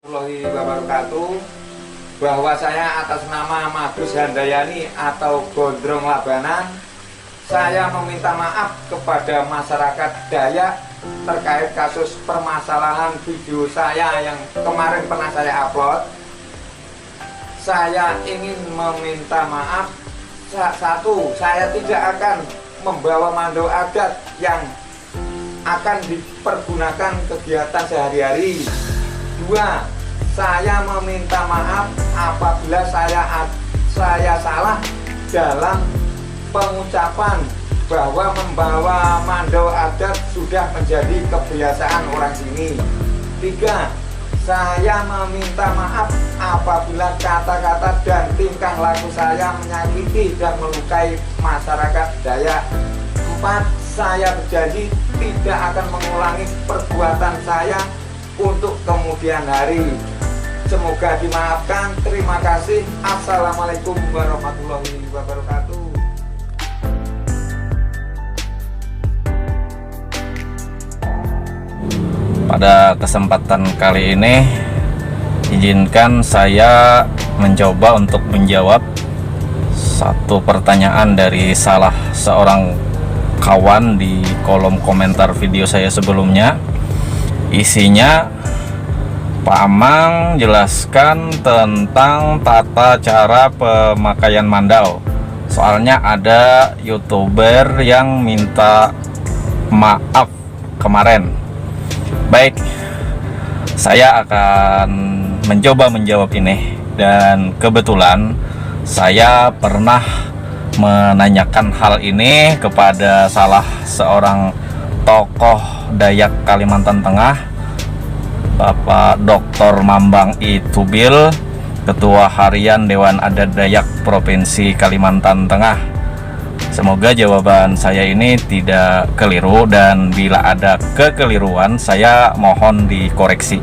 Warahmatullahi wabarakatuh. Bahwa saya atas nama Madus Handayani atau Gondrong Labanan, saya meminta maaf kepada masyarakat Dayak terkait kasus permasalahan video saya yang kemarin pernah saya upload. Saya ingin meminta maaf. Satu, saya tidak akan membawa mandau adat yang akan dipergunakan kegiatan sehari-hari. Dua, saya meminta maaf apabila saya salah dalam pengucapan bahwa membawa mandau adat sudah menjadi kebiasaan orang sini. Tiga, saya meminta maaf apabila kata-kata dan tingkah laku saya menyakiti dan melukai masyarakat Dayak. Empat, saya berjanji tidak akan mengulangi perbuatan saya untuk kemudian hari. Semoga dimaafkan. Terima kasih. Assalamualaikum warahmatullahi wabarakatuh. Pada kesempatan kali ini, izinkan saya mencoba untuk menjawab satu pertanyaan dari salah seorang kawan di kolom komentar video saya sebelumnya. Isinya, Pak Amang jelaskan tentang tata cara pemakaian mandau. Soalnya ada YouTuber yang minta maaf kemarin. Baik, saya akan mencoba menjawab ini. Dan kebetulan saya pernah menanyakan hal ini kepada salah seorang tokoh Dayak Kalimantan Tengah, Bapak Dr. Mambang I. Tubil, Ketua Harian Dewan Adat Dayak Provinsi Kalimantan Tengah. Semoga jawaban saya ini tidak keliru, dan bila ada kekeliruan saya mohon dikoreksi.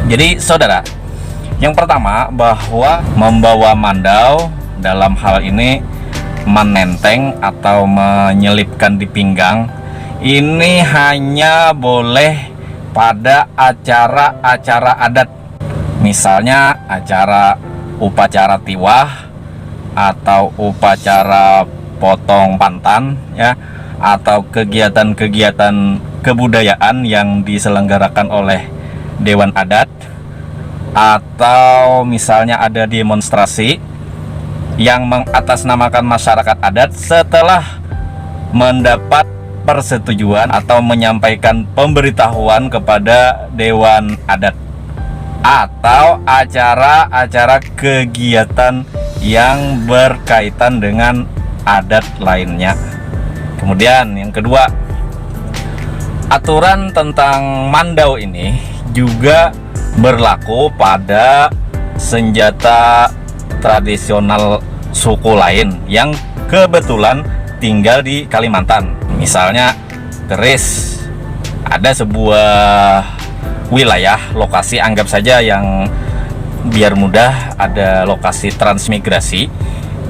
Jadi saudara, yang pertama, bahwa membawa mandau dalam hal ini menenteng atau menyelipkan di pinggang, ini hanya boleh pada acara-acara adat. Misalnya acara upacara tiwah atau upacara potong pantan ya, atau kegiatan-kegiatan kebudayaan yang diselenggarakan oleh Dewan Adat, atau misalnya ada demonstrasi yang mengatasnamakan masyarakat adat setelah mendapat persetujuan atau menyampaikan pemberitahuan kepada Dewan Adat, atau acara-acara kegiatan yang berkaitan dengan adat lainnya. Kemudian yang kedua, aturan tentang mandau ini juga berlaku pada senjata tradisional suku lain yang kebetulan tinggal di Kalimantan. Misalnya keris. Ada sebuah wilayah, lokasi, anggap saja yang biar mudah, ada lokasi transmigrasi.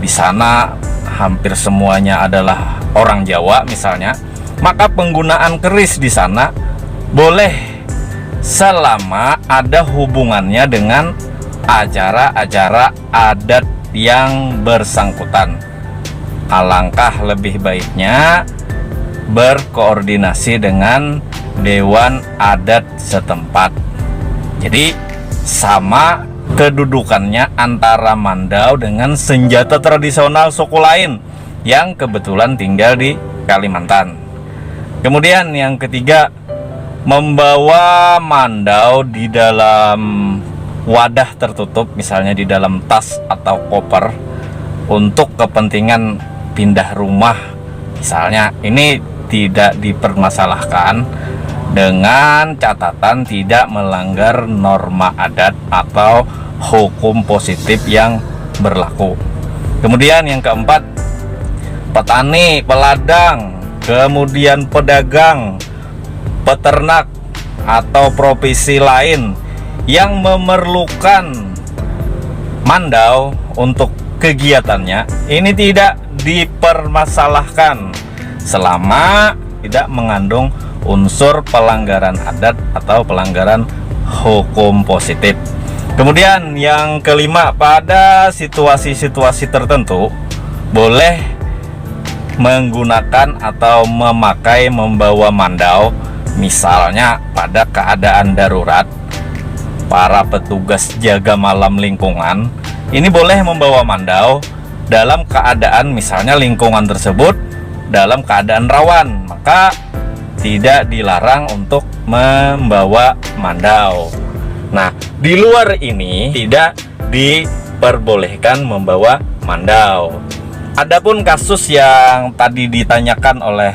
Di sana hampir semuanya adalah orang Jawa misalnya. Maka penggunaan keris di sana boleh selama ada hubungannya dengan acara-acara adat yang bersangkutan. Alangkah lebih baiknya berkoordinasi dengan Dewan Adat setempat. Jadi sama kedudukannya antara mandau dengan senjata tradisional suku lain yang kebetulan tinggal di Kalimantan. Kemudian yang ketiga, membawa mandau di dalam wadah tertutup, misalnya di dalam tas atau koper untuk kepentingan pindah rumah misalnya, ini tidak dipermasalahkan dengan catatan tidak melanggar norma adat atau hukum positif yang berlaku. Kemudian yang keempat, petani, peladang, kemudian pedagang, peternak atau profesi lain yang memerlukan mandau untuk kegiatannya, ini tidak dipermasalahkan selama tidak mengandung unsur pelanggaran adat atau pelanggaran hukum positif. Kemudian yang kelima, pada situasi-situasi tertentu boleh menggunakan atau membawa mandau. Misalnya pada keadaan darurat, para petugas jaga malam lingkungan ini boleh membawa mandau dalam keadaan misalnya lingkungan tersebut dalam keadaan rawan, maka tidak dilarang untuk membawa mandau. Nah, di luar ini tidak diperbolehkan membawa mandau. Adapun kasus yang tadi ditanyakan oleh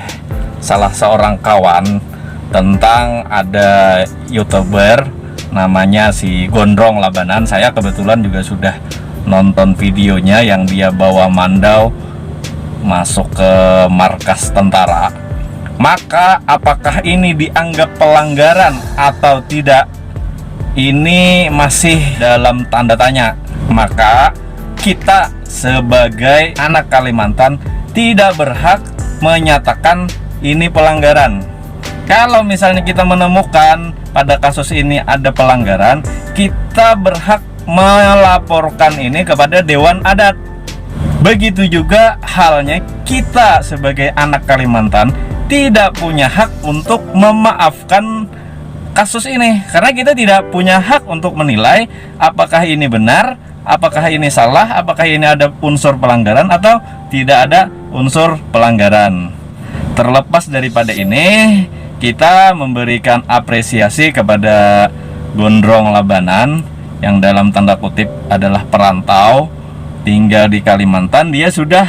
salah seorang kawan tentang ada YouTuber namanya si Gondrong Labanan, saya kebetulan juga sudah nonton videonya yang dia bawa mandau masuk ke markas tentara. Maka apakah ini dianggap pelanggaran atau tidak? Ini masih dalam tanda tanya. Maka kita sebagai anak Kalimantan tidak berhak menyatakan ini pelanggaran. Kalau misalnya kita menemukan pada kasus ini ada pelanggaran, kita berhak melaporkan ini kepada Dewan Adat. Begitu juga halnya kita sebagai anak Kalimantan tidak punya hak untuk memaafkan kasus ini, karena kita tidak punya hak untuk menilai apakah ini benar, apakah ini salah, apakah ini ada unsur pelanggaran atau tidak ada unsur pelanggaran. Terlepas daripada ini, kita memberikan apresiasi kepada Gondrong Labanan yang dalam tanda kutip adalah perantau tinggal di Kalimantan. Dia sudah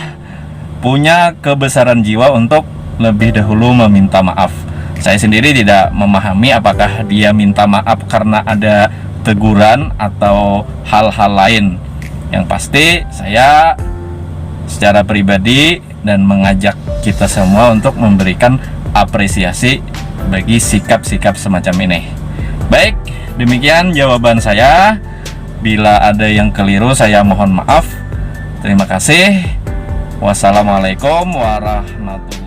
punya kebesaran jiwa untuk lebih dahulu meminta maaf. Saya sendiri tidak memahami apakah dia minta maaf karena ada teguran atau hal-hal lain. Yang pasti saya secara pribadi dan mengajak kita semua untuk memberikan apresiasi bagi sikap-sikap semacam ini. Baik, demikian jawaban saya. Bila ada yang keliru saya mohon maaf. Terima kasih. Wassalamualaikum warahmatullahi wabarakatuh.